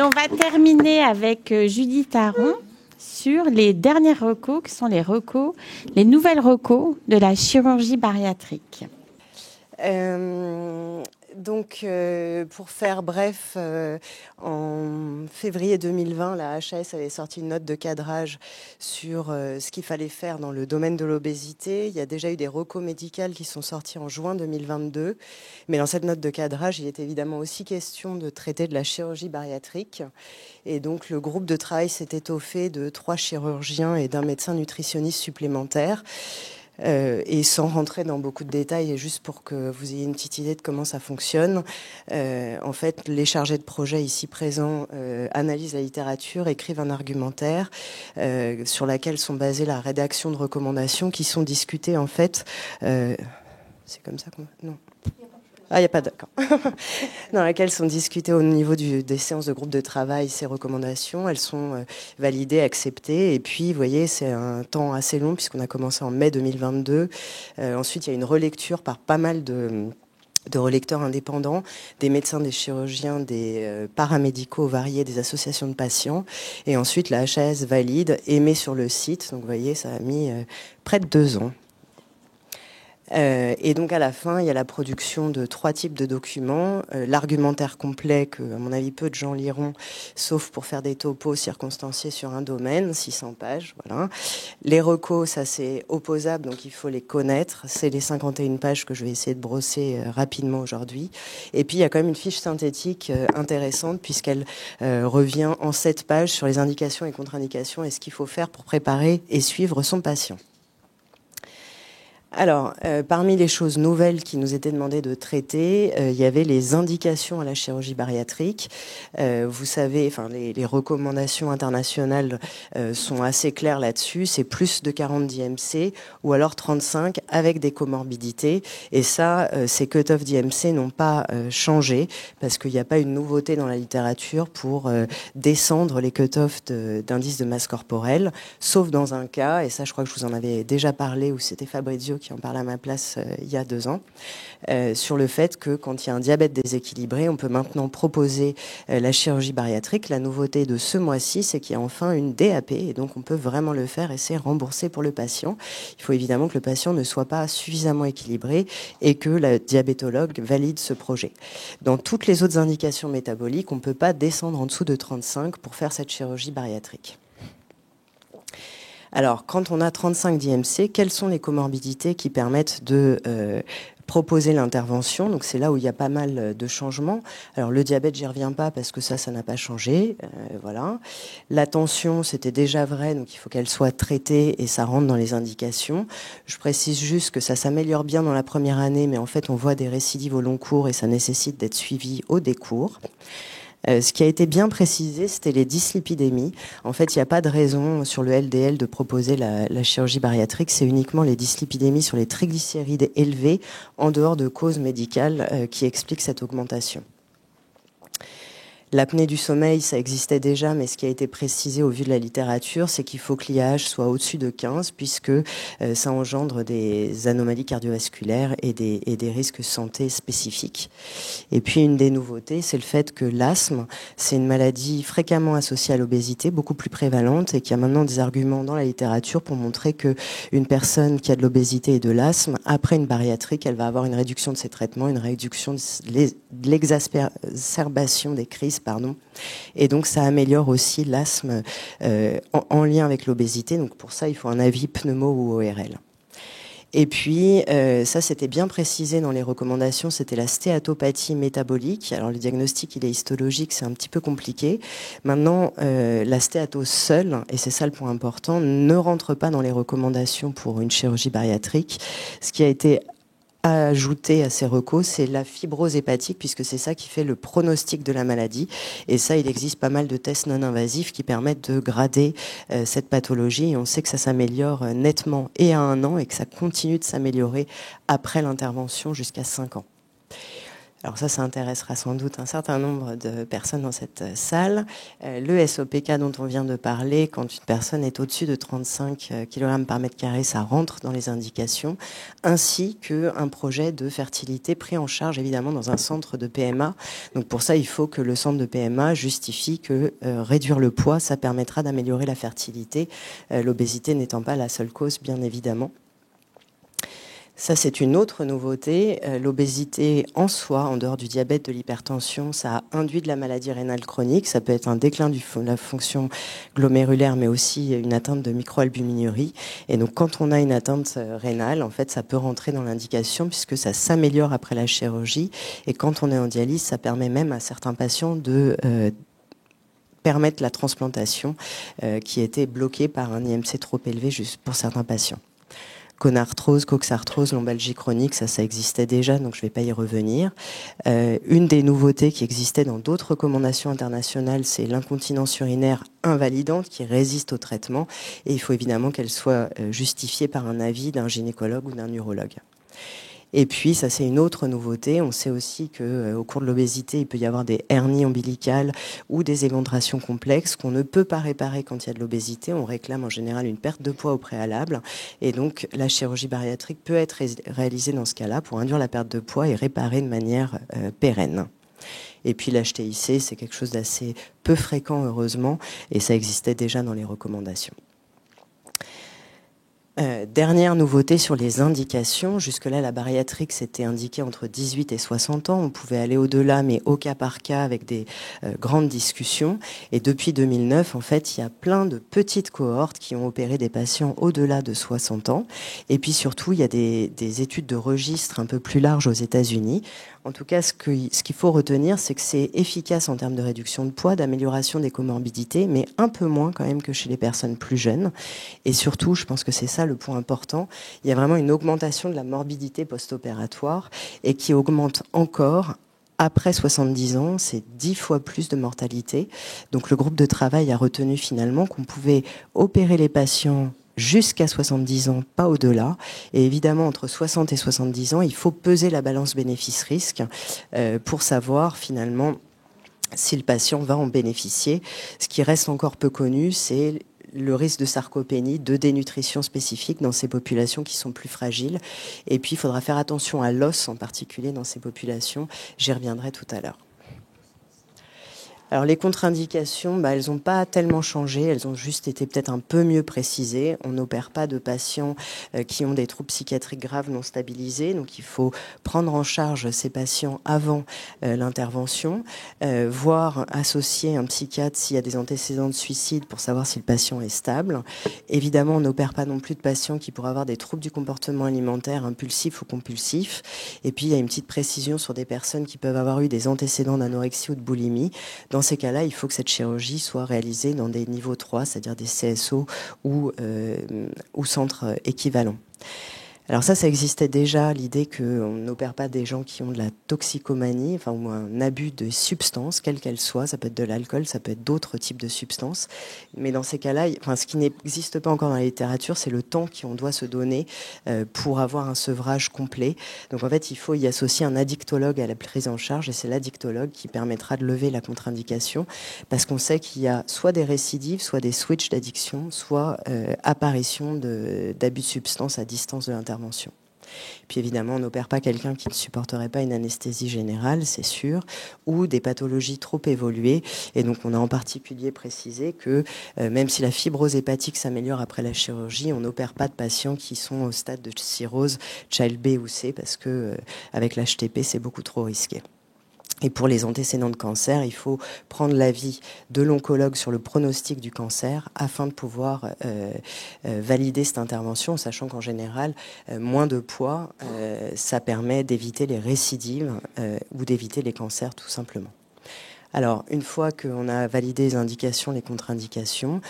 Et on va terminer avec Judith Aron sur les dernières recos, qui sont les nouvelles recos de la chirurgie bariatrique. Donc, pour faire bref, en février 2020, la HAS avait sorti une note de cadrage sur ce qu'il fallait faire dans le domaine de l'obésité. Il y a déjà eu des recos médicales qui sont sortis en juin 2022. Mais dans cette note de cadrage, il est évidemment aussi question de traiter de la chirurgie bariatrique. Et donc, le groupe de travail s'est étoffé de 3 chirurgiens et d'un médecin nutritionniste supplémentaire. Et sans rentrer dans beaucoup de détails, et juste pour que vous ayez une petite idée de comment ça fonctionne, en fait, les chargés de projet ici présents analysent la littérature, écrivent un argumentaire sur laquelle sont basées la rédaction de recommandations qui sont discutées en fait. C'est comme ça qu'on... Non. Ah, il n'y a pas d'accord. Dans laquelle sont discutées au niveau des séances de groupe de travail ces recommandations. Elles sont validées, acceptées. Et puis, vous voyez, c'est un temps assez long puisqu'on a commencé en mai 2022. Ensuite, il y a une relecture par pas mal de relecteurs indépendants, des médecins, des chirurgiens, des paramédicaux variés, des associations de patients. Et ensuite, la HAS valide et met sur le site. Donc, vous voyez, ça a mis près de 2 ans. Et donc à la fin, il y a la production de 3 types de documents. L'argumentaire complet, que à mon avis peu de gens liront, sauf pour faire des topos circonstanciés sur un domaine, 600 pages, voilà. Les recos, ça c'est opposable, donc il faut les connaître. C'est les 51 pages que je vais essayer de brosser rapidement aujourd'hui. Et puis il y a quand même une fiche synthétique intéressante, puisqu'elle revient en 7 pages sur les indications et contre-indications et ce qu'il faut faire pour préparer et suivre son patient. Alors, parmi les choses nouvelles qui nous étaient demandées de traiter, il y avait les indications à la chirurgie bariatrique. Vous savez, enfin, les recommandations internationales sont assez claires là-dessus. C'est plus de 40 d'IMC ou alors 35 avec des comorbidités. Et ça, ces cut-off d'IMC n'ont pas changé parce qu'il n'y a pas une nouveauté dans la littérature pour descendre les cut-off d'indice de masse corporelle, sauf dans un cas, et ça je crois que je vous en avais déjà parlé, où c'était Fabrizio qui en parle à ma place il y a 2 ans, sur le fait que quand il y a un diabète déséquilibré, on peut maintenant proposer la chirurgie bariatrique. La nouveauté de ce mois-ci, c'est qu'il y a enfin une DAP, et donc on peut vraiment le faire et c'est remboursé pour le patient. Il faut évidemment que le patient ne soit pas suffisamment équilibré et que le diabétologue valide ce projet. Dans toutes les autres indications métaboliques, on ne peut pas descendre en dessous de 35 pour faire cette chirurgie bariatrique. Alors, quand on a 35 d'IMC, quelles sont les comorbidités qui permettent de proposer l'intervention? Donc, c'est là où il y a pas mal de changements. Alors, le diabète, j'y reviens pas parce que ça n'a pas changé. Voilà. La tension, c'était déjà vrai, donc il faut qu'elle soit traitée et ça rentre dans les indications. Je précise juste que ça s'améliore bien dans la première année, mais en fait, on voit des récidives au long cours et ça nécessite d'être suivi au décours. Ce qui a été bien précisé, c'était les dyslipidémies. En fait, il n'y a pas de raison sur le LDL de proposer la chirurgie bariatrique. C'est uniquement les dyslipidémies sur les triglycérides élevés, en dehors de causes médicales, qui expliquent cette augmentation. L'apnée du sommeil, ça existait déjà, mais ce qui a été précisé au vu de la littérature, c'est qu'il faut que l'IAH soit au-dessus de 15, puisque ça engendre des anomalies cardiovasculaires et des risques santé spécifiques. Et puis, une des nouveautés, c'est le fait que l'asthme, c'est une maladie fréquemment associée à l'obésité, beaucoup plus prévalente, et qu'il y a maintenant des arguments dans la littérature pour montrer qu'une personne qui a de l'obésité et de l'asthme, après une bariatrique, elle va avoir une réduction de ses traitements, une réduction de l'exacerbation des crises, et donc ça améliore aussi l'asthme en lien avec l'obésité. Donc pour ça, il faut un avis pneumo ou ORL. Et puis, ça c'était bien précisé dans les recommandations, c'était la stéatopathie métabolique. Alors le diagnostic, il est histologique, c'est un petit peu compliqué. Maintenant, la stéatose seule, et c'est ça le point important, ne rentre pas dans les recommandations pour une chirurgie bariatrique. Ce qui a été ajouter à ces recos, c'est la fibrose hépatique, puisque c'est ça qui fait le pronostic de la maladie. Et ça, il existe pas mal de tests non invasifs qui permettent de grader cette pathologie. Et on sait que ça s'améliore nettement et à 1 an et que ça continue de s'améliorer après l'intervention jusqu'à 5 ans. Alors ça intéressera sans doute un certain nombre de personnes dans cette salle. Le SOPK dont on vient de parler, quand une personne est au-dessus de 35 kg par mètre carré, ça rentre dans les indications, ainsi qu'un projet de fertilité pris en charge évidemment dans un centre de PMA. Donc pour ça, il faut que le centre de PMA justifie que réduire le poids, ça permettra d'améliorer la fertilité, l'obésité n'étant pas la seule cause, bien évidemment. Ça, c'est une autre nouveauté. L'obésité en soi, en dehors du diabète, de l'hypertension, ça a induit de la maladie rénale chronique. Ça peut être un déclin de la fonction glomérulaire, mais aussi une atteinte de microalbuminurie. Et donc, quand on a une atteinte rénale, en fait, ça peut rentrer dans l'indication puisque ça s'améliore après la chirurgie. Et quand on est en dialyse, ça permet même à certains patients de permettre la transplantation qui était bloquée par un IMC trop élevé juste pour certains patients. Conarthrose, coxarthrose, lombalgie chronique, ça existait déjà, donc je ne vais pas y revenir. Une des nouveautés qui existait dans d'autres recommandations internationales, c'est l'incontinence urinaire invalidante qui résiste au traitement. Et il faut évidemment qu'elle soit justifiée par un avis d'un gynécologue ou d'un urologue. Et puis, ça c'est une autre nouveauté. On sait aussi qu'au cours de l'obésité, il peut y avoir des hernies ombilicales ou des éventrations complexes qu'on ne peut pas réparer quand il y a de l'obésité. On réclame en général une perte de poids au préalable. Et donc, la chirurgie bariatrique peut être réalisée dans ce cas-là pour induire la perte de poids et réparer de manière pérenne. Et puis l'HTIC, c'est quelque chose d'assez peu fréquent, heureusement, et ça existait déjà dans les recommandations. Dernière nouveauté sur les indications. Jusque-là, la bariatrique s'était indiquée entre 18 et 60 ans. On pouvait aller au-delà, mais au cas par cas, avec des grandes discussions. Et depuis 2009, en fait, il y a plein de petites cohortes qui ont opéré des patients au-delà de 60 ans. Et puis surtout, il y a des études de registre un peu plus larges aux États-Unis. En tout cas, ce qu'il faut retenir, c'est que c'est efficace en termes de réduction de poids, d'amélioration des comorbidités, mais un peu moins quand même que chez les personnes plus jeunes. Et surtout, je pense que c'est ça le point important, il y a vraiment une augmentation de la morbidité post-opératoire et qui augmente encore après 70 ans, c'est 10 fois plus de mortalité. Donc le groupe de travail a retenu finalement qu'on pouvait opérer les patients jusqu'à 70 ans, pas au-delà. Et évidemment, entre 60 et 70 ans, il faut peser la balance bénéfice-risque pour savoir finalement si le patient va en bénéficier. Ce qui reste encore peu connu, c'est le risque de sarcopénie, de dénutrition spécifique dans ces populations qui sont plus fragiles. Et puis, il faudra faire attention à l'os en particulier dans ces populations. J'y reviendrai tout à l'heure. Alors les contre-indications, elles n'ont pas tellement changé, elles ont juste été peut-être un peu mieux précisées. On n'opère pas de patients qui ont des troubles psychiatriques graves non stabilisés, donc il faut prendre en charge ces patients avant l'intervention, voire associer un psychiatre s'il y a des antécédents de suicide pour savoir si le patient est stable. Évidemment, on n'opère pas non plus de patients qui pourraient avoir des troubles du comportement alimentaire impulsif ou compulsif. Et puis il y a une petite précision sur des personnes qui peuvent avoir eu des antécédents d'anorexie ou de boulimie. Dans ces cas-là, il faut que cette chirurgie soit réalisée dans des niveaux 3, c'est-à-dire des CSO ou centres équivalents. Alors ça existait déjà, l'idée qu'on n'opère pas des gens qui ont de la toxicomanie, enfin, ou un abus de substances, quelle qu'elle soit. Ça peut être de l'alcool, ça peut être d'autres types de substances. Mais dans ces cas-là, ce qui n'existe pas encore dans la littérature, c'est le temps qu'on doit se donner pour avoir un sevrage complet. Donc en fait, il faut y associer un addictologue à la prise en charge, et c'est l'addictologue qui permettra de lever la contre-indication, parce qu'on sait qu'il y a soit des récidives, soit des switches d'addiction, soit apparition d'abus de substances à distance de l'intervention. Puis évidemment, on n'opère pas quelqu'un qui ne supporterait pas une anesthésie générale, c'est sûr, ou des pathologies trop évoluées. Et donc, on a en particulier précisé que même si la fibrose hépatique s'améliore après la chirurgie, on n'opère pas de patients qui sont au stade de cirrhose, child B ou C, parce que avec l'HTP, c'est beaucoup trop risqué. Et pour les antécédents de cancer, il faut prendre l'avis de l'oncologue sur le pronostic du cancer afin de pouvoir valider cette intervention, sachant qu'en général, moins de poids, ça permet d'éviter les récidives ou d'éviter les cancers tout simplement. Alors, une fois qu'on a validé les indications, les contre-indications,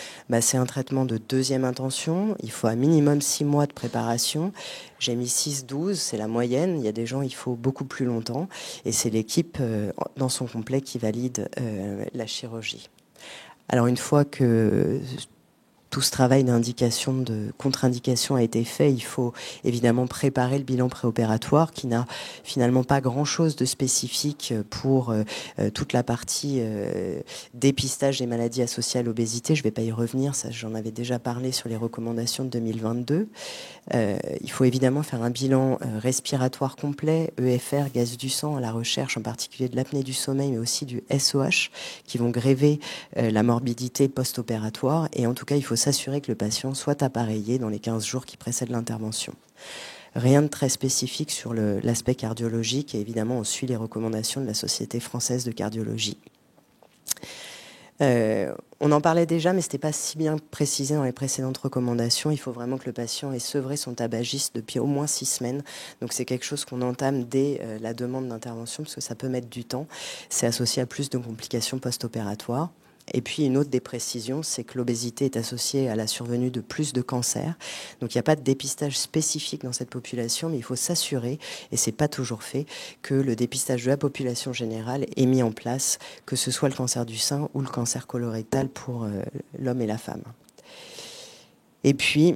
c'est un traitement de deuxième intention. Il faut un minimum 6 mois de préparation. J'ai mis 6-12, c'est la moyenne. Il y a des gens, il faut beaucoup plus longtemps. Et c'est l'équipe dans son complet qui valide la chirurgie. Alors, une fois que tout ce travail d'indication, de contre-indication a été fait, il faut évidemment préparer le bilan préopératoire qui n'a finalement pas grand-chose de spécifique pour toute la partie dépistage des maladies associées à l'obésité. Je ne vais pas y revenir, ça j'en avais déjà parlé sur les recommandations de 2022. Il faut évidemment faire un bilan respiratoire complet, EFR, gaz du sang, à la recherche en particulier de l'apnée du sommeil, mais aussi du SOH, qui vont gréver la morbidité post-opératoire. Et en tout cas, il faut s'assurer que le patient soit appareillé dans les 15 jours qui précèdent l'intervention. Rien de très spécifique sur l'aspect cardiologique, et évidemment, on suit les recommandations de la Société française de cardiologie. On en parlait déjà, mais ce n'était pas si bien précisé dans les précédentes recommandations. Il faut vraiment que le patient ait sevré son tabagisme depuis au moins 6 semaines. Donc c'est quelque chose qu'on entame dès la demande d'intervention, parce que ça peut mettre du temps. C'est associé à plus de complications post-opératoires. Et puis une autre des précisions, c'est que l'obésité est associée à la survenue de plus de cancers. Donc il n'y a pas de dépistage spécifique dans cette population, mais il faut s'assurer, et ce n'est pas toujours fait, que le dépistage de la population générale est mis en place, que ce soit le cancer du sein ou le cancer colorectal pour l'homme et la femme. Et puis,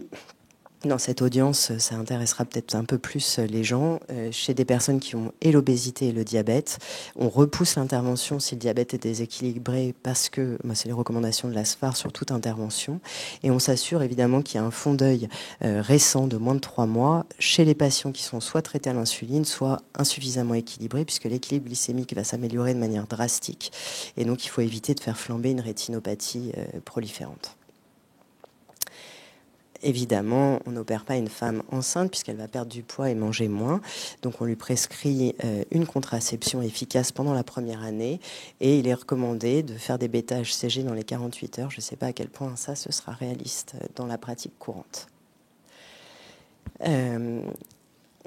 dans cette audience, ça intéressera peut-être un peu plus les gens. Chez des personnes qui ont et l'obésité et le diabète, on repousse l'intervention si le diabète est déséquilibré parce que c'est les recommandations de l'ASFAR sur toute intervention. Et on s'assure évidemment qu'il y a un fond d'œil récent de moins de 3 mois chez les patients qui sont soit traités à l'insuline, soit insuffisamment équilibrés, puisque l'équilibre glycémique va s'améliorer de manière drastique. Et donc il faut éviter de faire flamber une rétinopathie proliférante. Évidemment, on n'opère pas une femme enceinte puisqu'elle va perdre du poids et manger moins. Donc on lui prescrit une contraception efficace pendant la première année et il est recommandé de faire des bêta-HCG dans les 48 heures. Je ne sais pas à quel point ça, ce sera réaliste dans la pratique courante.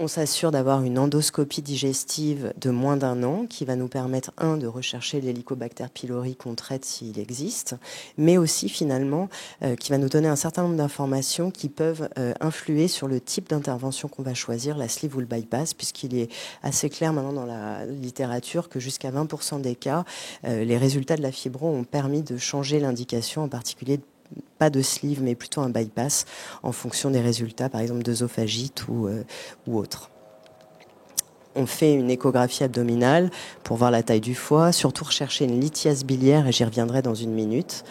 On s'assure d'avoir une endoscopie digestive de moins d'1 an qui va nous permettre, de rechercher l'Helicobacter pylori qu'on traite s'il existe, mais aussi finalement qui va nous donner un certain nombre d'informations qui peuvent influer sur le type d'intervention qu'on va choisir, la sleeve ou le bypass, puisqu'il est assez clair maintenant dans la littérature que jusqu'à 20% des cas, les résultats de la fibro ont permis de changer l'indication, en particulier pas de sleeve, mais plutôt un bypass en fonction des résultats, par exemple d'œsophagite ou autre. On fait une échographie abdominale pour voir la taille du foie, surtout rechercher une lithiase biliaire, et j'y reviendrai dans une minute.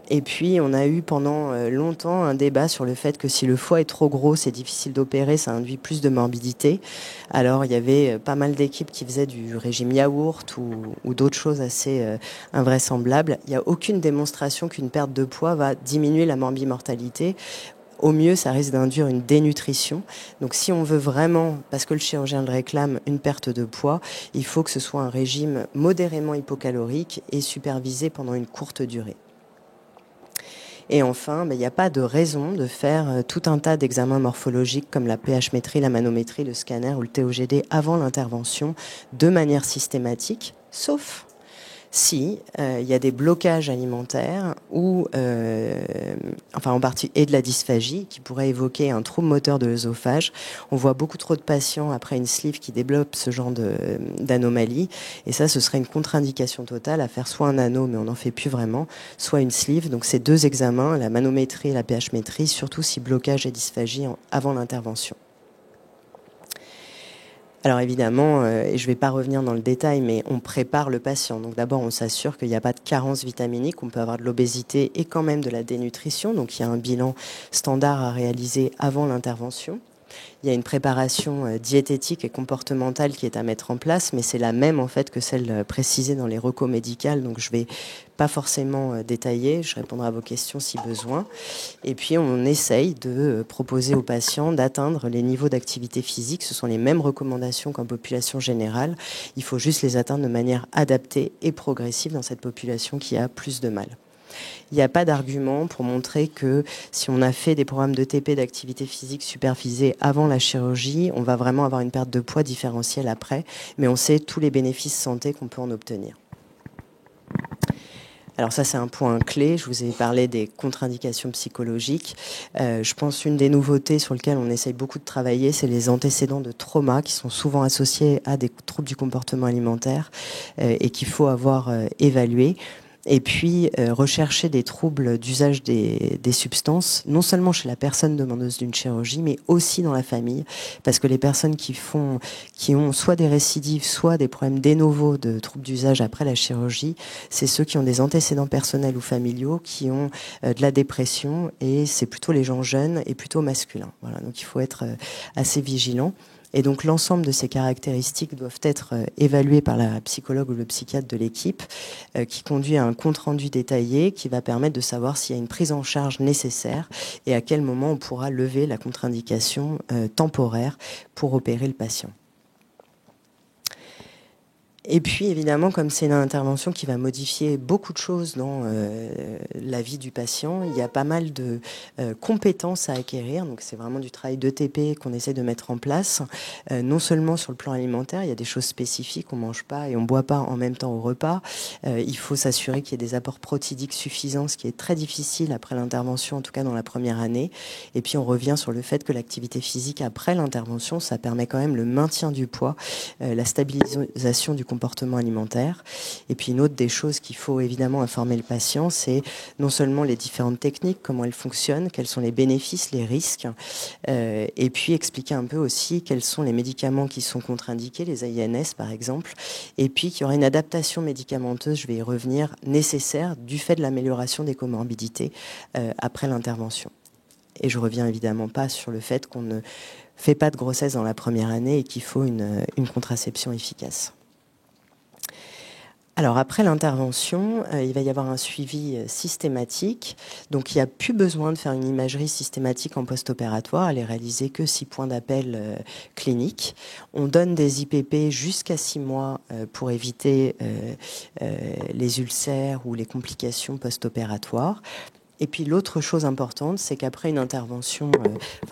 Et puis, on a eu pendant longtemps un débat sur le fait que si le foie est trop gros, c'est difficile d'opérer, ça induit plus de morbidité. Alors, il y avait pas mal d'équipes qui faisaient du régime yaourt ou d'autres choses assez invraisemblables. Il n'y a aucune démonstration qu'une perte de poids va diminuer la morbimortalité. Au mieux, ça risque d'induire une dénutrition. Donc, si on veut vraiment, parce que le chirurgien le réclame, une perte de poids, il faut que ce soit un régime modérément hypocalorique et supervisé pendant une courte durée. Et enfin, il n'y a pas de raison de faire tout un tas d'examens morphologiques comme la pH-métrie, la manométrie, le scanner ou le TOGD avant l'intervention de manière systématique, sauf si il y a des blocages alimentaires ou en partie et de la dysphagie qui pourrait évoquer un trouble moteur de l'œsophage. On voit beaucoup trop de patients après une sleeve qui développent ce genre d'anomalie et ça, ce serait une contre-indication totale à faire soit un anneau, mais on n'en fait plus vraiment, soit une sleeve. Donc ces 2 examens, la manométrie et la pH-métrie, surtout si blocage et dysphagie avant l'intervention. Alors évidemment, et je ne vais pas revenir dans le détail, mais on prépare le patient. Donc d'abord, on s'assure qu'il n'y a pas de carence vitaminique, on peut avoir de l'obésité et quand même de la dénutrition. Donc il y a un bilan standard à réaliser avant l'intervention. Il y a une préparation diététique et comportementale qui est à mettre en place, mais c'est la même en fait que celle précisée dans les recos médicales, donc je ne vais pas forcément détailler, je répondrai à vos questions si besoin. Et puis on essaye de proposer aux patients d'atteindre les niveaux d'activité physique, ce sont les mêmes recommandations qu'en population générale, il faut juste les atteindre de manière adaptée et progressive dans cette population qui a plus de mal. Il n'y a pas d'argument pour montrer que si on a fait des programmes de TP d'activité physique supervisés avant la chirurgie, on va vraiment avoir une perte de poids différentielle après, mais on sait tous les bénéfices santé qu'on peut en obtenir. Alors ça, c'est un point clé. Je vous ai parlé des contre-indications psychologiques. Je pense une des nouveautés sur lesquelles on essaye beaucoup de travailler, c'est les antécédents de trauma qui sont souvent associés à des troubles du comportement alimentaire et qu'il faut avoir évalués. Et puis, rechercher des troubles d'usage des substances, non seulement chez la personne demandeuse d'une chirurgie, mais aussi dans la famille, parce que les personnes qui ont soit des récidives, soit des problèmes de novo de troubles d'usage après la chirurgie, c'est ceux qui ont des antécédents personnels ou familiaux, qui ont de la dépression, et c'est plutôt les gens jeunes et plutôt masculins. Voilà, donc il faut être assez vigilant. Et donc l'ensemble de ces caractéristiques doivent être évaluées par la psychologue ou le psychiatre de l'équipe, qui conduit à un compte-rendu détaillé qui va permettre de savoir s'il y a une prise en charge nécessaire et à quel moment on pourra lever la contre-indication temporaire pour opérer le patient. Et puis, évidemment, comme c'est une intervention qui va modifier beaucoup de choses dans la vie du patient, il y a pas mal de compétences à acquérir. Donc, c'est vraiment du travail d'ETP qu'on essaie de mettre en place. Non seulement sur le plan alimentaire, il y a des choses spécifiques, on ne mange pas et on ne boit pas en même temps au repas. Il faut s'assurer qu'il y ait des apports protidiques suffisants, ce qui est très difficile après l'intervention, en tout cas dans la première année. Et puis, on revient sur le fait que l'activité physique après l'intervention, ça permet quand même le maintien du poids, la stabilisation du comportement alimentaire. Et puis une autre des choses qu'il faut évidemment informer le patient, c'est non seulement les différentes techniques, comment elles fonctionnent, quels sont les bénéfices, les risques, et puis expliquer un peu aussi quels sont les médicaments qui sont contre-indiqués, les AINS par exemple, et puis qu'il y aura une adaptation médicamenteuse, je vais y revenir, nécessaire du fait de l'amélioration des comorbidités après l'intervention. Et je reviens évidemment pas sur le fait qu'on ne fait pas de grossesse dans la première année et qu'il faut une contraception efficace. Alors après l'intervention, il va y avoir un suivi systématique. Donc il n'y a plus besoin de faire une imagerie systématique en post-opératoire. Elle est réalisée que 6 points d'appel cliniques. On donne des IPP jusqu'à 6 mois pour éviter les ulcères ou les complications post-opératoires. Et puis l'autre chose importante, c'est qu'après une intervention,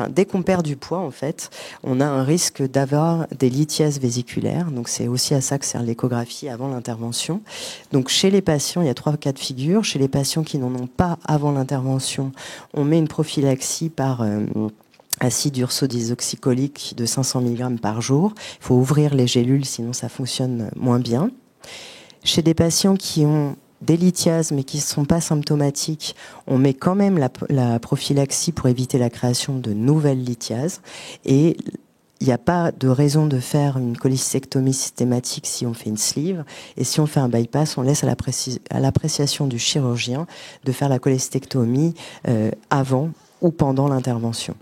dès qu'on perd du poids, en fait, on a un risque d'avoir des lithiases vésiculaires. Donc c'est aussi à ça que sert l'échographie avant l'intervention. Donc chez les patients, il y a 3 cas de figure. Chez les patients qui n'en ont pas avant l'intervention, on met une prophylaxie par acide ursodesoxycholique de 500 mg par jour. Il faut ouvrir les gélules, sinon ça fonctionne moins bien. Chez des patients qui ont des lithiases, mais qui ne sont pas symptomatiques, on met quand même la prophylaxie pour éviter la création de nouvelles lithiases. Et il n'y a pas de raison de faire une cholecystectomie systématique si on fait une sleeve. Et si on fait un bypass, on laisse à l'appréciation du chirurgien de faire la cholecystectomie avant ou pendant l'intervention.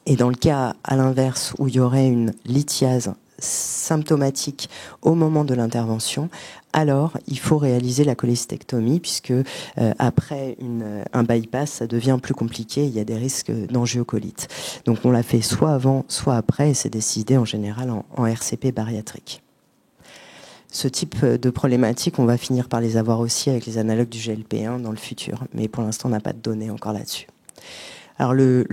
Et dans le cas à l'inverse où il y aurait une lithiase symptomatique au moment de l'intervention, alors il faut réaliser la cholecystectomie puisque après un bypass, ça devient plus compliqué, il y a des risques d'angiocolite. Donc on l'a fait soit avant, soit après, et c'est décidé en général en RCP bariatrique. Ce type de problématiques, on va finir par les avoir aussi avec les analogues du GLP-1 dans le futur, mais pour l'instant on n'a pas de données encore là-dessus. Alors le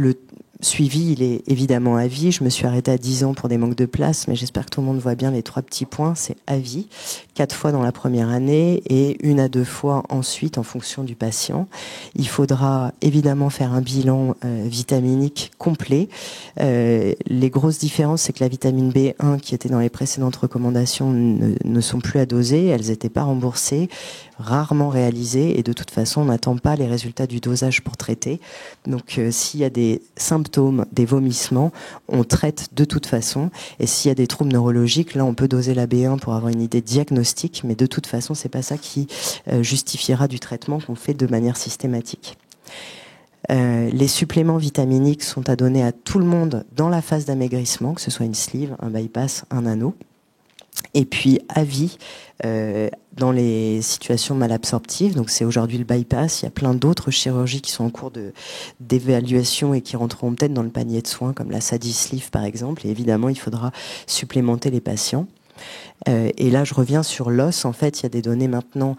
suivi, il est évidemment à vie. Je me suis arrêtée à 10 ans pour des manques de place, mais j'espère que tout le monde voit bien les 3 petits points. C'est à vie, 4 fois dans la première année et 1 à 2 fois ensuite en fonction du patient. Il faudra évidemment faire un bilan vitaminique complet. Les grosses différences, c'est que la vitamine B1 qui était dans les précédentes recommandations ne sont plus à doser. Elles n'étaient pas remboursées, rarement réalisées et de toute façon, on n'attend pas les résultats du dosage pour traiter. Donc s'il y a des symptômes, des vomissements, on traite de toute façon. Et s'il y a des troubles neurologiques, là, on peut doser la B1 pour avoir une idée diagnostique, mais de toute façon, c'est pas ça qui justifiera du traitement qu'on fait de manière systématique. Les suppléments vitaminiques sont à donner à tout le monde dans la phase d'amaigrissement, que ce soit une sleeve, un bypass, un anneau. Et puis à vie dans les situations malabsorptives, donc c'est aujourd'hui le bypass, il y a plein d'autres chirurgies qui sont en cours d'évaluation et qui rentreront peut-être dans le panier de soins, comme la SADI sleeve par exemple, et évidemment il faudra supplémenter les patients. Et là, je reviens sur l'os. En fait, il y a des données maintenant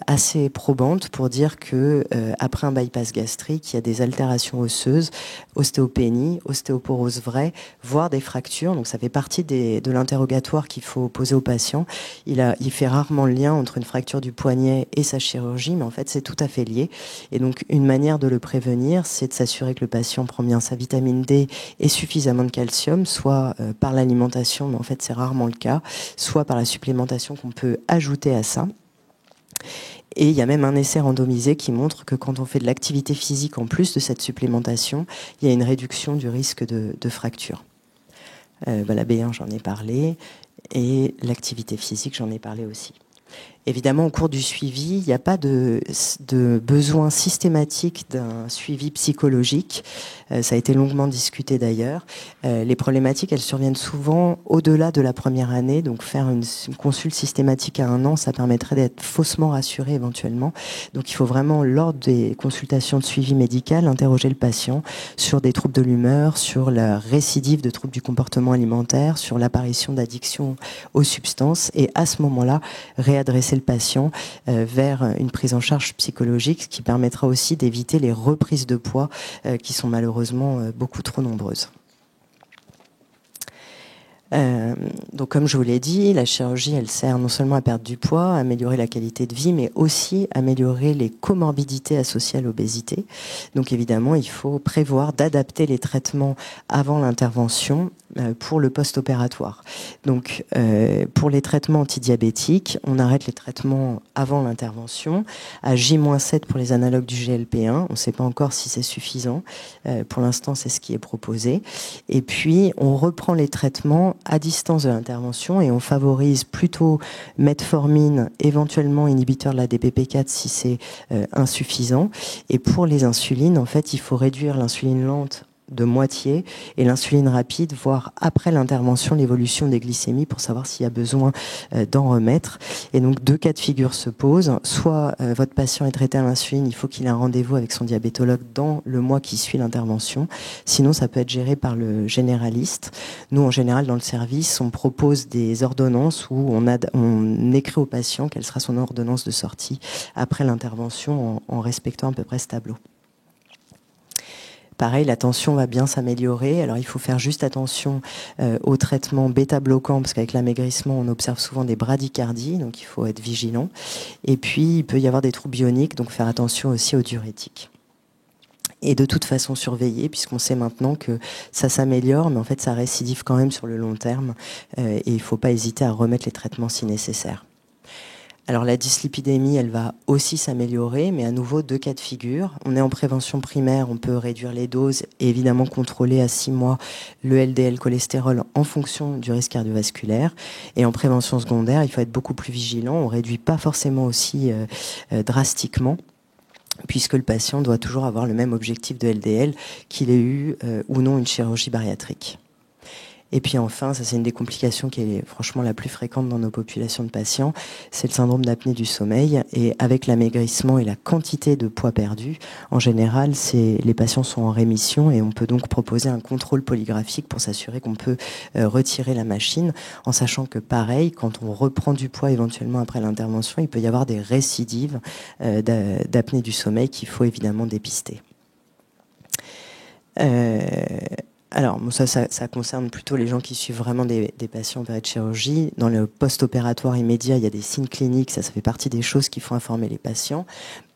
assez probantes pour dire que après un bypass gastrique, il y a des altérations osseuses, ostéopénie, ostéoporose vraie, voire des fractures. Donc, ça fait partie de l'interrogatoire qu'il faut poser au patient. Il fait rarement le lien entre une fracture du poignet et sa chirurgie, mais en fait, c'est tout à fait lié. Et donc, une manière de le prévenir, c'est de s'assurer que le patient prend bien sa vitamine D et suffisamment de calcium, soit par l'alimentation, mais en fait, c'est rarement le cas, soit par la supplémentation qu'on peut ajouter à ça. Et il y a même un essai randomisé qui montre que quand on fait de l'activité physique en plus de cette supplémentation, il y a une réduction du risque de fracture. La B1, j'en ai parlé, et l'activité physique, j'en ai parlé aussi. Évidemment, au cours du suivi, il n'y a pas de besoin systématique d'un suivi psychologique. Ça a été longuement discuté d'ailleurs. Les problématiques, elles surviennent souvent au-delà de la première année. Donc faire une consulte systématique à 1 an, ça permettrait d'être faussement rassuré éventuellement. Donc il faut vraiment, lors des consultations de suivi médical, interroger le patient sur des troubles de l'humeur, sur la récidive de troubles du comportement alimentaire, sur l'apparition d'addictions aux substances. Et à ce moment-là, réadresser le patient vers une prise en charge psychologique, ce qui permettra aussi d'éviter les reprises de poids qui sont malheureusement beaucoup trop nombreuses. Donc comme je vous l'ai dit, la chirurgie, elle sert non seulement à perdre du poids, à améliorer la qualité de vie, mais aussi à améliorer les comorbidités associées à l'obésité. Donc évidemment, il faut prévoir d'adapter les traitements avant l'intervention pour le post-opératoire. Donc pour les traitements antidiabétiques, on arrête les traitements avant l'intervention, à J-7 pour les analogues du GLP-1. On ne sait pas encore si c'est suffisant. Pour l'instant, c'est ce qui est proposé. Et puis, on reprend les traitements à distance de l'intervention et on favorise plutôt metformine, éventuellement inhibiteur de la DPP4 si c'est insuffisant. Et pour les insulines, en fait, il faut réduire l'insuline lente de moitié et l'insuline rapide, voire après l'intervention, l'évolution des glycémies pour savoir s'il y a besoin d'en remettre. Et donc 2 cas de figure se posent. Soit votre patient est traité à l'insuline, il faut qu'il ait un rendez-vous avec son diabétologue dans le mois qui suit l'intervention. Sinon, ça peut être géré par le généraliste. Nous, en général, dans le service, on propose des ordonnances où on écrit au patient quelle sera son ordonnance de sortie après l'intervention en respectant à peu près ce tableau. Pareil, la tension va bien s'améliorer. Alors, il faut faire juste attention au traitement bêta-bloquant, parce qu'avec l'amaigrissement, on observe souvent des bradycardies, donc il faut être vigilant. Et puis, il peut y avoir des troubles bioniques, donc faire attention aussi aux diurétiques. Et de toute façon surveiller, puisqu'on sait maintenant que ça s'améliore, mais en fait, ça récidive quand même sur le long terme. Et il ne faut pas hésiter à remettre les traitements si nécessaire. Alors la dyslipidémie, elle va aussi s'améliorer, mais à nouveau 2 cas de figure. On est en prévention primaire, on peut réduire les doses et évidemment contrôler à 6 mois le LDL cholestérol en fonction du risque cardiovasculaire. Et en prévention secondaire, il faut être beaucoup plus vigilant. On ne réduit pas forcément aussi drastiquement, puisque le patient doit toujours avoir le même objectif de LDL qu'il ait eu ou non une chirurgie bariatrique. Et puis enfin, ça c'est une des complications qui est franchement la plus fréquente dans nos populations de patients, c'est le syndrome d'apnée du sommeil. Et avec l'amaigrissement et la quantité de poids perdu, en général, les patients sont en rémission et on peut donc proposer un contrôle polygraphique pour s'assurer qu'on peut retirer la machine, en sachant que pareil, quand on reprend du poids éventuellement après l'intervention, il peut y avoir des récidives d'apnée du sommeil qu'il faut évidemment dépister. Alors, ça concerne plutôt les gens qui suivent vraiment des patients opérés de chirurgie. Dans le post-opératoire immédiat, il y a des signes cliniques, ça fait partie des choses qu'il faut informer les patients.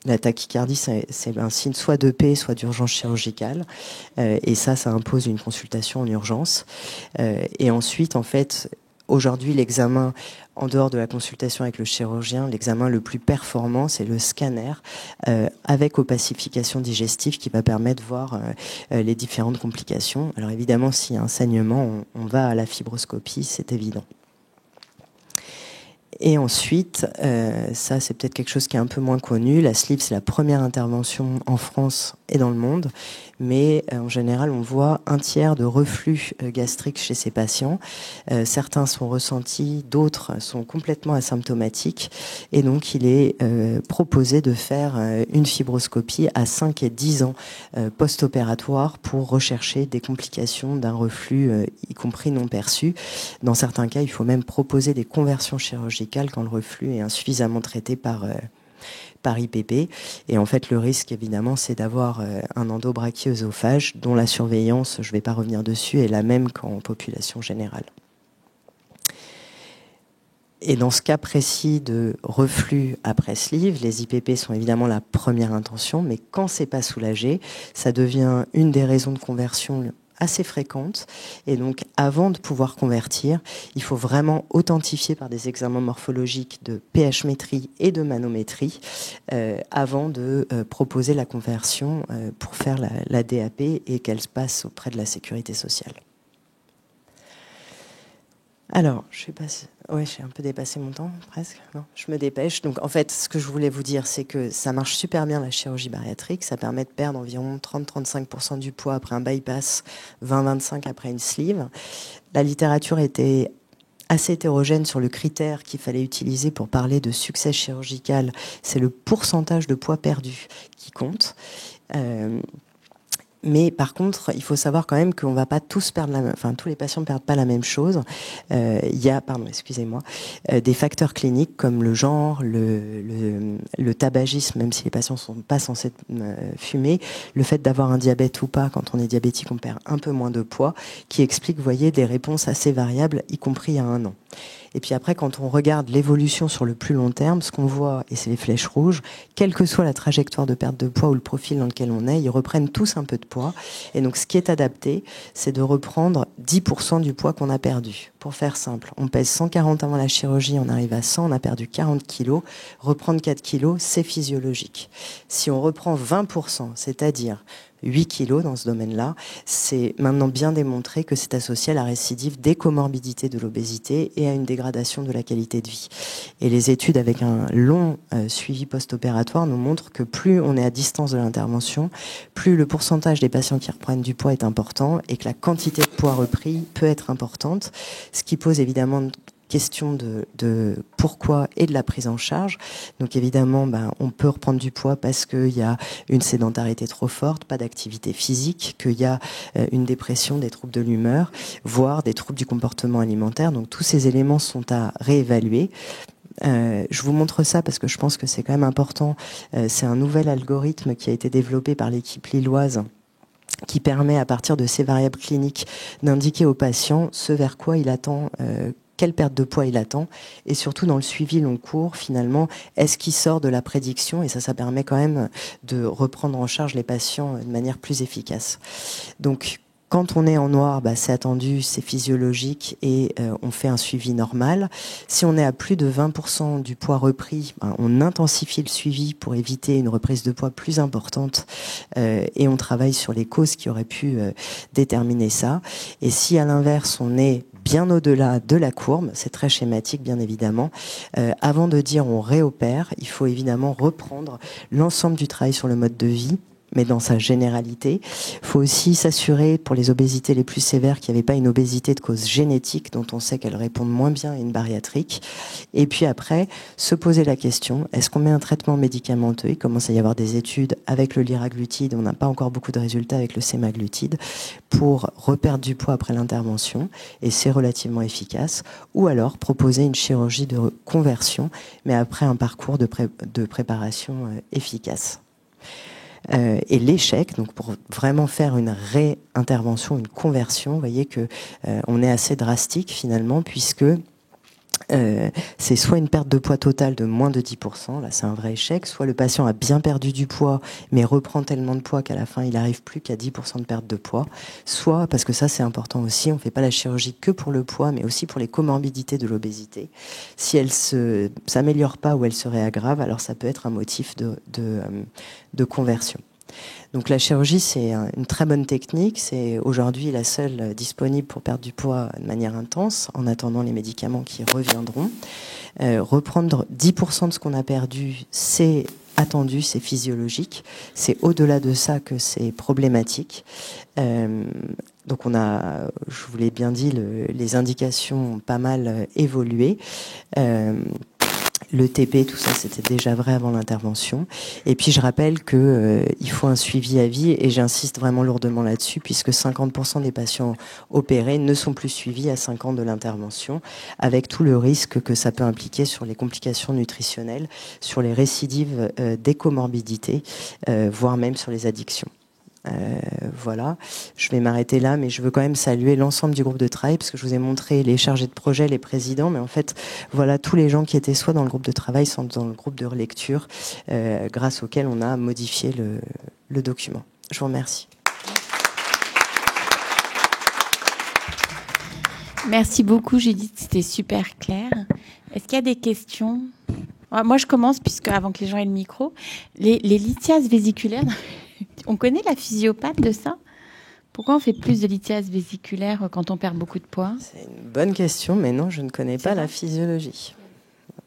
La tachycardie, c'est un signe soit d'EP, soit d'urgence chirurgicale. Et ça impose une consultation en urgence. Et ensuite, en fait, aujourd'hui, l'examen, en dehors de la consultation avec le chirurgien, l'examen le plus performant, c'est le scanner avec opacification digestive qui va permettre de voir les différentes complications. Alors évidemment, s'il y a un saignement, on va à la fibroscopie, c'est évident. Et ensuite, ça c'est peut-être quelque chose qui est un peu moins connu, la sleeve c'est la première intervention en France et dans le monde, mais en général on voit 1/3 de reflux gastrique chez ces patients. Certains sont ressentis, d'autres sont complètement asymptomatiques, et donc il est proposé de faire une fibroscopie à 5 et 10 ans post-opératoire pour rechercher des complications d'un reflux, y compris non perçu. Dans certains cas, il faut même proposer des conversions chirurgicales quand le reflux est insuffisamment traité par IPP. Et en fait, le risque, évidemment, c'est d'avoir un endobrachio-œsophage dont la surveillance, je ne vais pas revenir dessus, est la même qu'en population générale. Et dans ce cas précis de reflux après sleeve, les IPP sont évidemment la première intention, mais quand c'est pas soulagé, ça devient une des raisons de conversion assez fréquentes. Et donc, avant de pouvoir convertir, il faut vraiment authentifier par des examens morphologiques de pH-métrie et de manométrie avant de proposer la conversion pour faire la DAP et qu'elle se passe auprès de la sécurité sociale. Alors, j'ai un peu dépassé mon temps, presque. Non, je me dépêche. Donc, en fait, ce que je voulais vous dire, c'est que ça marche super bien, la chirurgie bariatrique. Ça permet de perdre environ 30-35% du poids après un bypass, 20-25% après une sleeve. La littérature était assez hétérogène sur le critère qu'il fallait utiliser pour parler de succès chirurgical. C'est le pourcentage de poids perdu qui compte. Mais par contre, il faut savoir quand même qu'on va pas tous perdre tous les patients ne perdent pas la même chose. Il y a, des facteurs cliniques comme le genre, le tabagisme, même si les patients sont pas censés fumer, le fait d'avoir un diabète ou pas, quand on est diabétique, on perd un peu moins de poids, qui explique, vous voyez, des réponses assez variables, y compris à 1 an. Et puis après, quand on regarde l'évolution sur le plus long terme, ce qu'on voit, et c'est les flèches rouges, quelle que soit la trajectoire de perte de poids ou le profil dans lequel on est, ils reprennent tous un peu de poids. Et donc, ce qui est adapté, c'est de reprendre 10% du poids qu'on a perdu. Pour faire simple, on pèse 140 avant la chirurgie, on arrive à 100, on a perdu 40 kilos. Reprendre 4 kilos, c'est physiologique. Si on reprend 20%, c'est-à-dire 8 kilos dans ce domaine-là, c'est maintenant bien démontré que c'est associé à la récidive des comorbidités de l'obésité et à une dégradation de la qualité de vie. Et les études avec un long suivi post-opératoire nous montrent que plus on est à distance de l'intervention, plus le pourcentage des patients qui reprennent du poids est important et que la quantité de poids repris peut être importante, ce qui pose évidemment question de pourquoi et de la prise en charge. Donc évidemment, on peut reprendre du poids parce qu'il y a une sédentarité trop forte, pas d'activité physique, qu'il y a une dépression, des troubles de l'humeur, voire des troubles du comportement alimentaire. Donc tous ces éléments sont à réévaluer. Je vous montre ça parce que je pense que c'est quand même important. C'est un nouvel algorithme qui a été développé par l'équipe lilloise qui permet, à partir de ces variables cliniques, d'indiquer au patient ce vers quoi il attend, quelle perte de poids il attend, et surtout dans le suivi long cours, finalement, est-ce qu'il sort de la prédiction, et ça permet quand même de reprendre en charge les patients de manière plus efficace. Donc, quand on est en noir, c'est attendu, c'est physiologique et on fait un suivi normal. Si on est à plus de 20% du poids repris, on intensifie le suivi pour éviter une reprise de poids plus importante et on travaille sur les causes qui auraient pu déterminer ça. Et si à l'inverse, on est bien au-delà de la courbe, c'est très schématique bien évidemment, avant de dire on réopère, il faut évidemment reprendre l'ensemble du travail sur le mode de vie, mais dans sa généralité. Il faut aussi s'assurer, pour les obésités les plus sévères, qu'il n'y avait pas une obésité de cause génétique dont on sait qu'elle répond moins bien à une bariatrique. Et puis après, se poser la question, est-ce qu'on met un traitement médicamenteux? Il commence à y avoir des études avec le liraglutide, on n'a pas encore beaucoup de résultats avec le semaglutide, pour reperdre du poids après l'intervention, et c'est relativement efficace. Ou alors proposer une chirurgie de conversion, mais après un parcours de préparation efficace. Et l'échec, donc pour vraiment faire une réintervention, une conversion, vous voyez que on est assez drastique finalement, puisque c'est soit une perte de poids totale de moins de 10%, là c'est un vrai échec, soit le patient a bien perdu du poids, mais reprend tellement de poids qu'à la fin il n'arrive plus qu'à 10% de perte de poids, soit, parce que ça c'est important aussi, on ne fait pas la chirurgie que pour le poids, mais aussi pour les comorbidités de l'obésité. Si elle ne s'améliore pas ou elle se réaggrave, alors ça peut être un motif de conversion. Donc la chirurgie, c'est une très bonne technique. C'est aujourd'hui la seule disponible pour perdre du poids de manière intense, en attendant les médicaments qui reviendront. Reprendre 10% de ce qu'on a perdu, c'est attendu, c'est physiologique. C'est au-delà de ça que c'est problématique. Donc on a, je vous l'ai bien dit, les indications ont pas mal évolué. Le TP, tout ça, c'était déjà vrai avant l'intervention. Et puis, je rappelle que il faut un suivi à vie, et j'insiste vraiment lourdement là-dessus, puisque 50% des patients opérés ne sont plus suivis à 5 ans de l'intervention, avec tout le risque que ça peut impliquer sur les complications nutritionnelles, sur les récidives des comorbidités, voire même sur les addictions. Voilà, je vais m'arrêter là, mais je veux quand même saluer l'ensemble du groupe de travail, parce que je vous ai montré les chargés de projet, les présidents, mais en fait, voilà tous les gens qui étaient soit dans le groupe de travail, soit dans le groupe de relecture, grâce auquel on a modifié le document. Je vous remercie. Merci beaucoup, Judith. C'était super clair. Est-ce qu'il y a des questions? Moi, je commence, puisque avant que les gens aient le micro. Les lithiases vésiculaires, on connaît la physiopathe de ça? Pourquoi on fait plus de lithiase vésiculaire quand on perd beaucoup de poids? C'est une bonne question, mais non, je ne connais pas la physiologie.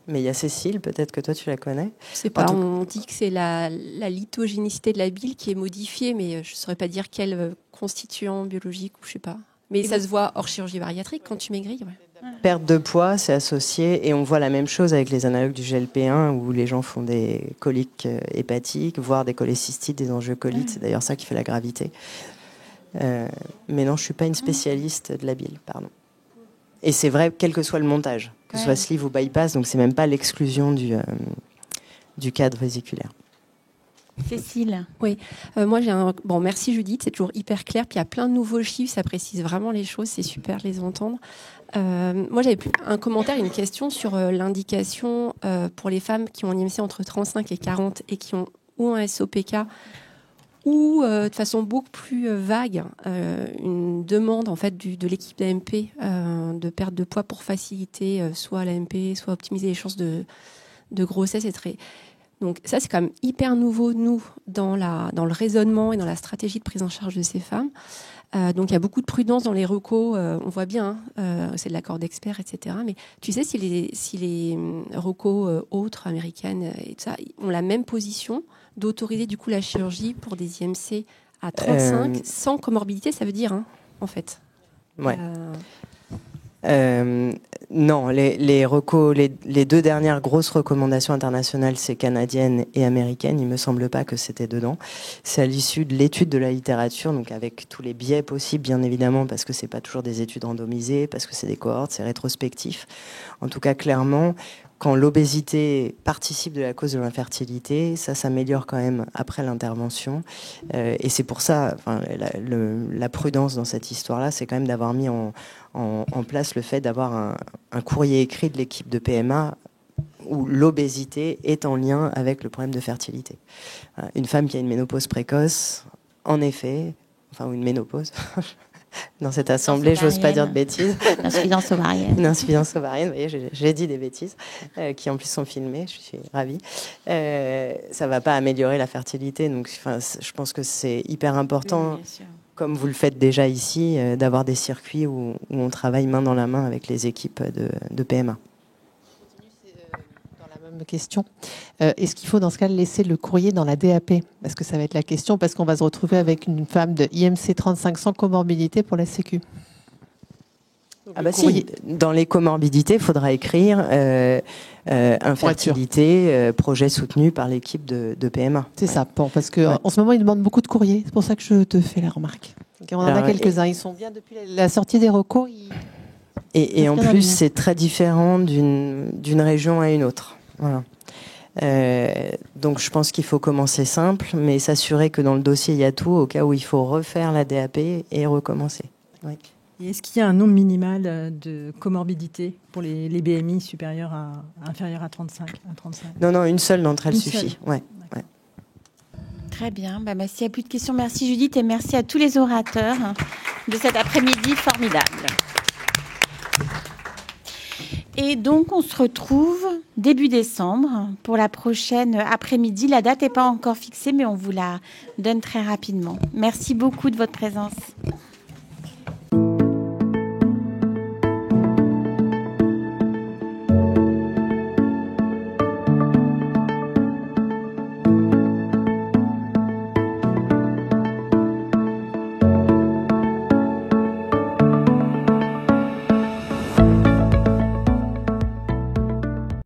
Mais il y a Cécile, peut-être que toi tu la connais. Je sais pas, on dit que c'est la lithogénicité de la bile qui est modifiée, mais je ne saurais pas dire quel constituant biologique ou je sais pas. Mais ça se voit hors chirurgie bariatrique quand tu maigris. Ouais. Perte de poids, c'est associé, et on voit la même chose avec les analogues du GLP-1 où les gens font des coliques hépatiques, voire des cholécystites, des angiocolites. C'est d'ailleurs ça qui fait la gravité. Mais non, je suis pas une spécialiste de la bile, pardon. Et c'est vrai, quel que soit le montage, que ce soit sleeve ou bypass, donc c'est même pas l'exclusion du cadre vésiculaire. Cécile. Oui, moi merci Judith, c'est toujours hyper clair. Puis il y a plein de nouveaux chiffres, ça précise vraiment les choses, c'est super de les entendre. Moi j'avais un commentaire, une question sur l'indication pour les femmes qui ont un IMC entre 35 et 40 et qui ont ou un SOPK ou de façon beaucoup plus vague, une demande en fait de l'équipe d'AMP de perte de poids pour faciliter soit l'AMP, soit optimiser les chances de grossesse. Donc ça, c'est quand même hyper nouveau, nous, dans le raisonnement et dans la stratégie de prise en charge de ces femmes. Donc il y a beaucoup de prudence dans les recos, on voit bien, c'est de l'accord d'experts, etc. Mais tu sais, si les recos autres, américaines et tout ça, ont la même position d'autoriser du coup la chirurgie pour des IMC à 35 sans comorbidité, ça veut dire, en fait. Ouais. Non, les deux dernières grosses recommandations internationales, c'est canadienne et américaine. Il me semble pas que c'était dedans. C'est à l'issue de l'étude de la littérature, donc avec tous les biais possibles, bien évidemment, parce que c'est pas toujours des études randomisées, parce que c'est des cohortes, c'est rétrospectif. En tout cas, clairement, quand l'obésité participe de la cause de l'infertilité, ça s'améliore quand même après l'intervention. Et c'est pour ça, la prudence dans cette histoire-là, c'est quand même d'avoir mis en place le fait d'avoir un courrier écrit de l'équipe de PMA où l'obésité est en lien avec le problème de fertilité. Une femme qui a une ménopause précoce, en effet, ou une ménopause... Dans cette assemblée, j'ose pas dire de bêtises. L'insuffisance ovarienne. L'insuffisance ovarienne, vous voyez, j'ai dit des bêtises, qui en plus sont filmées, je suis ravie. Ça va pas améliorer la fertilité, donc je pense que c'est hyper important, comme vous le faites déjà ici, d'avoir des circuits où on travaille main dans la main avec les équipes de PMA. Question. Est-ce qu'il faut dans ce cas laisser le courrier dans la DAP? Parce que ça va être la question, parce qu'on va se retrouver avec une femme de IMC 35 sans comorbidité pour la Sécu. Si, dans les comorbidités, il faudra écrire infertilité, projet soutenu par l'équipe de PMA. C'est ça, parce qu'en ce moment, ils demandent beaucoup de courriers. C'est pour ça que je te fais la remarque. On en a quelques-uns. Ils sont bien depuis la sortie des recos. Et en plus, c'est très différent d'une région à une autre. Voilà. Donc je pense qu'il faut commencer simple, mais s'assurer que dans le dossier il y a tout au cas où il faut refaire la DAP et recommencer. Oui. Et est-ce qu'il y a un nombre minimal de comorbidité pour les BMI supérieurs inférieurs à 35, Non, une seule d'entre elles suffit. Ouais. Très bien. S'il n'y a plus de questions, merci Judith et merci à tous les orateurs de cet après-midi formidable. Et donc, on se retrouve début décembre pour la prochaine après-midi. La date n'est pas encore fixée, mais on vous la donne très rapidement. Merci beaucoup de votre présence.